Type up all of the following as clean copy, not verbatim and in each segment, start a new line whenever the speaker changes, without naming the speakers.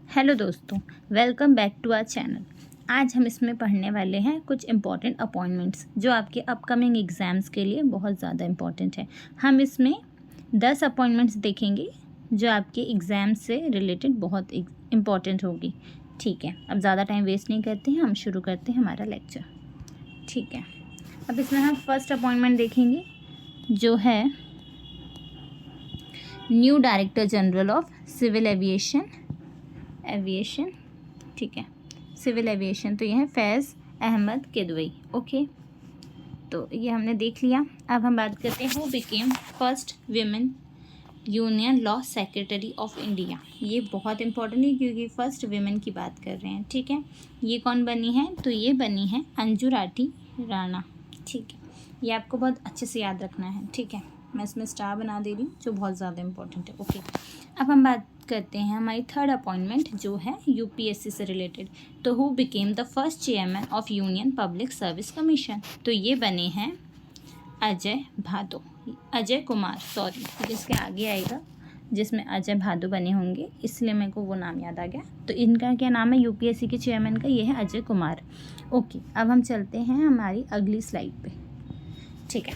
Hello दोस्तों, welcome back to our channel. आज हम इसमें पढ़ने वाले हैं कुछ इम्पॉर्टेंट अपॉइंटमेंट्स जो आपके अपकमिंग एग्ज़ाम्स के लिए बहुत ज़्यादा इम्पॉर्टेंट है। हम इसमें 10 अपॉइंटमेंट्स देखेंगे जो आपके एग्ज़ाम से रिलेटेड बहुत इम्पॉर्टेंट होगी। ठीक है, अब ज़्यादा टाइम वेस्ट नहीं करते हैं, हम शुरू करते हैं हमारा लेक्चर। ठीक है, अब इसमें हम फर्स्ट अपॉइंटमेंट देखेंगे जो है new director general of civil aviation. ठीक है, सिविल एविएशन, तो ये है फैज़ अहमद किदवई। ओके, तो ये हमने देख लिया। अब हम बात करते हैं who became first women union law secretary of India. ये बहुत इंपॉर्टेंट है क्योंकि फर्स्ट वीमेन की बात कर रहे हैं। ठीक है, ये कौन बनी है? तो ये बनी है अंजू राठी राणा। ठीक है, ये आपको बहुत अच्छे से याद रखना है। ठीक है, मैं इसमें स्टार बना दे रही हूँ जो बहुत ज़्यादा इंपॉर्टेंट है। ओके, अब हम बात करते हैं हमारी थर्ड अपॉइंटमेंट जो है यूपीएससी से रिलेटेड। तो who became the first chairman of union public service commission. तो ये बने हैं अजय कुमार, जिसके आगे आएगा जिसमें अजय भादो बने होंगे, इसलिए मेरे को वो नाम याद आ गया। तो इनका क्या नाम है यूपीएससी के चेयरमैन का? ये है अजय कुमार। ओके, अब हम चलते हैं हमारी अगली स्लाइड पे। ठीक है,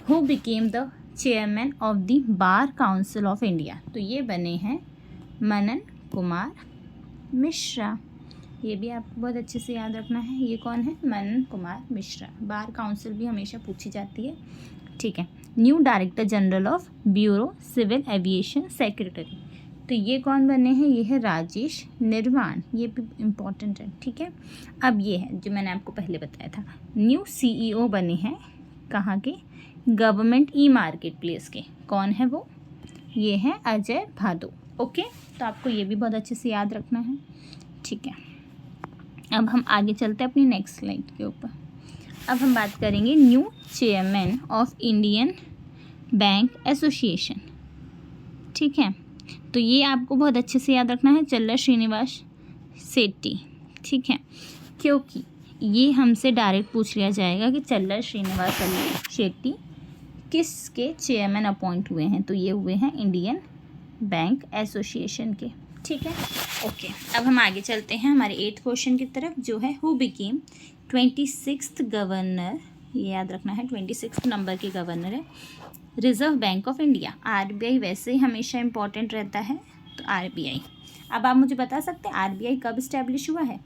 who became the chairman of the bar council of India. तो ये बने हैं मनन कुमार मिश्रा। ये भी आपको बहुत अच्छे से याद रखना है। ये कौन है? मनन कुमार मिश्रा। बार काउंसिल भी हमेशा पूछी जाती है। ठीक है, new director general of bureau civil aviation secretary. तो ये कौन बने हैं? ये है राजेश निर्वाण। ये भी इम्पॉर्टेंट है। ठीक है, अब ये है जो मैंने आपको पहले बताया था, न्यू सीईओ बने हैं कहाँ के? गवर्नमेंट ई मार्केट प्लेस के। कौन है वो? ये है अजय भादो। ओके, तो आपको ये भी बहुत अच्छे से याद रखना है। ठीक है, अब हम आगे चलते हैं अपनी नेक्स्ट स्लाइड के ऊपर। अब हम बात करेंगे new chairman of Indian bank association. ठीक है, तो ये आपको बहुत अच्छे से याद रखना है, चल्ला श्रीनिवास सेट्टी। ठीक है, क्योंकि ये हमसे डायरेक्ट पूछ लिया जाएगा कि चल्ला श्रीनिवास शेट्टी किसके चेयरमैन अपॉइंट हुए हैं? तो ये हुए हैं इंडियन बैंक एसोसिएशन के। ठीक है, ओके, अब हम आगे चलते हैं हमारे 8th क्वेश्चन की तरफ जो है हु बिकेम 26th गवर्नर। ये याद रखना है, 26 नंबर के गवर्नर है reserve bank of India. RBI वैसे ही हमेशा इंपॉर्टेंट रहता है, तो आरबीआई। अब आप मुझे बता सकते हैं आरबीआई कब इस्टेब्लिश हुआ है?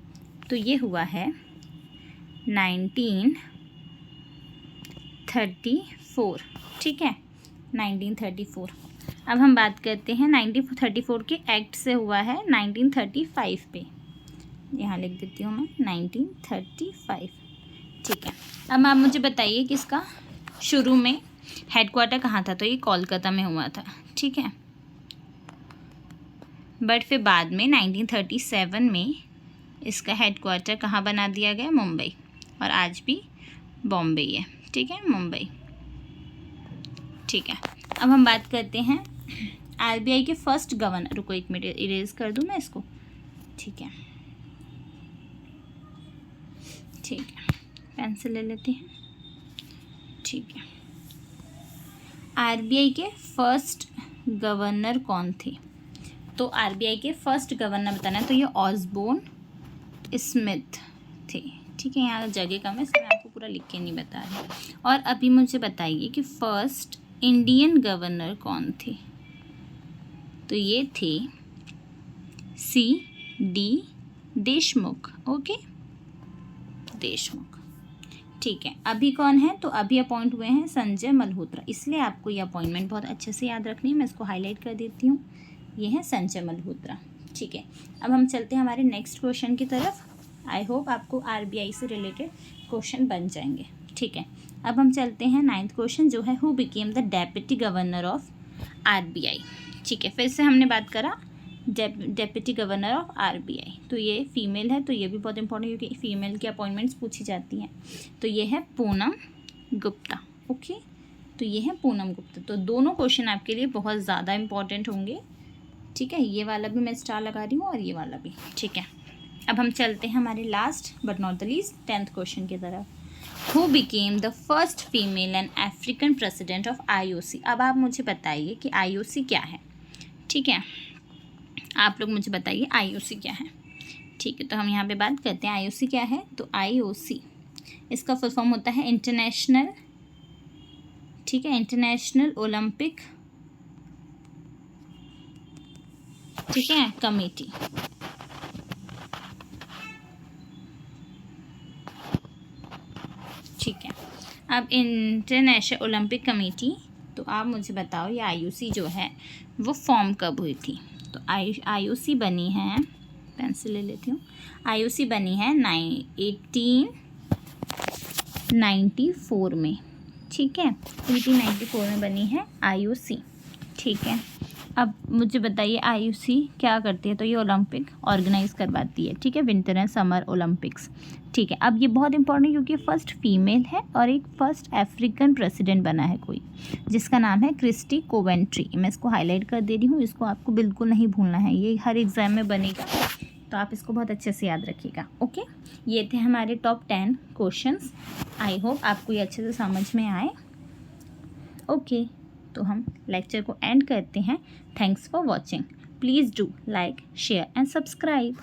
तो ये हुआ है 1934। ठीक है, 1934। अब हम बात करते हैं 1934 के एक्ट से हुआ है 1935 पे। यहाँ लिख देती हूँ मैं 1935। ठीक है, अब आप मुझे बताइए कि इसका शुरू में हेडक्वार्टर कहाँ था? तो ये कोलकाता में हुआ था। ठीक है, बट फिर बाद में 1937 में इसका हेडक्वार्टर कहाँ बना दिया गया? मुंबई। और आज भी बॉम्बे है। ठीक है, मुंबई। ठीक है, अब हम बात करते हैं आरबीआई के फर्स्ट गवर्नर। रुको एक मिनट, इरेज कर दूँ मैं इसको। ठीक है, पेंसिल ले लेते हैं। ठीक है, आरबीआई के फर्स्ट गवर्नर कौन थे? तो आरबीआई के फर्स्ट गवर्नर बताना है, तो ये ऑसबोर्न स्मिथ थे। ठीक है, यहाँ जगह कम है इसलिए मैं आपको पूरा लिख के नहीं बता रही। और अभी मुझे बताइए कि फर्स्ट इंडियन गवर्नर कौन थे? तो ये थे C.D. देशमुख। ओके, देशमुख। ठीक है, अभी कौन है? तो अभी अपॉइंट हुए हैं संजय मल्होत्रा। इसलिए आपको ये अपॉइंटमेंट बहुत अच्छे से याद रखनी है। मैं इसको हाईलाइट कर देती हूँ, ये है संजय मल्होत्रा। ठीक है, अब हम चलते हैं हमारे नेक्स्ट क्वेश्चन की तरफ। आई होप आपको आरबीआई से रिलेटेड क्वेश्चन बन जाएंगे। ठीक है, अब हम चलते हैं 9th क्वेश्चन जो है who became the deputy governor of RBI. ठीक है, फिर से हमने बात करा डेप्यूटी गवर्नर ऑफ आरबीआई। तो ये फीमेल है, तो ये भी बहुत इंपॉर्टेंट क्योंकि फीमेल की अपॉइंटमेंट्स पूछी जाती हैं। तो ये है पूनम गुप्ता। ओके, तो ये है पूनम गुप्ता। तो दोनों क्वेश्चन आपके लिए बहुत ज़्यादा इंपॉर्टेंट होंगे। ठीक है, ये वाला भी मैं स्टार लगा रही हूँ और ये वाला भी। ठीक है, अब हम चलते हैं हमारे last but not the least 10th question की तरफ। Who became the first female and African president of IOC. अब आप मुझे बताइए कि आईओसी क्या है? ठीक है, आप लोग मुझे बताइए IOC क्या है। ठीक है, तो हम यहाँ पे बात करते हैं IOC क्या है। तो IOC इसका फुल फॉर्म होता है इंटरनेशनल, ठीक है, इंटरनेशनल ओलंपिक, ठीक है, कमेटी। ठीक है, अब इंटरनेशनल ओलंपिक कमेटी, तो आप मुझे बताओ ये IOC जो है वो फॉर्म कब हुई थी। तो IOC बनी है, पेंसिल ले लेती हूँ, IOC बनी है 1894 में, ठीक है, 1894 में बनी है IOC। ठीक है, अब मुझे बताइए IOC क्या करती है। तो ये ओलंपिक ऑर्गेनाइज करवाती है, ठीक है, विंटर एंड समर ओलंपिक्स। ठीक है, अब ये बहुत इंपॉर्टेंट क्योंकि फर्स्ट फीमेल है और एक फर्स्ट अफ्रीकन प्रेसिडेंट बना है कोई, जिसका नाम है क्रिस्टी कोवेंट्री। मैं इसको हाईलाइट कर दे रही हूँ, इसको आपको बिल्कुल नहीं भूलना है, ये हर एग्ज़ाम में बनेगा, तो आप इसको बहुत अच्छे से याद रखिएगा। ओके, ये थे हमारे टॉप 10 क्वेश्चंस। आई होप आपको ये अच्छे से समझ में आए। ओके, तो हम लेक्चर को एंड करते हैं। Thanks for watching. Please do like, share and subscribe.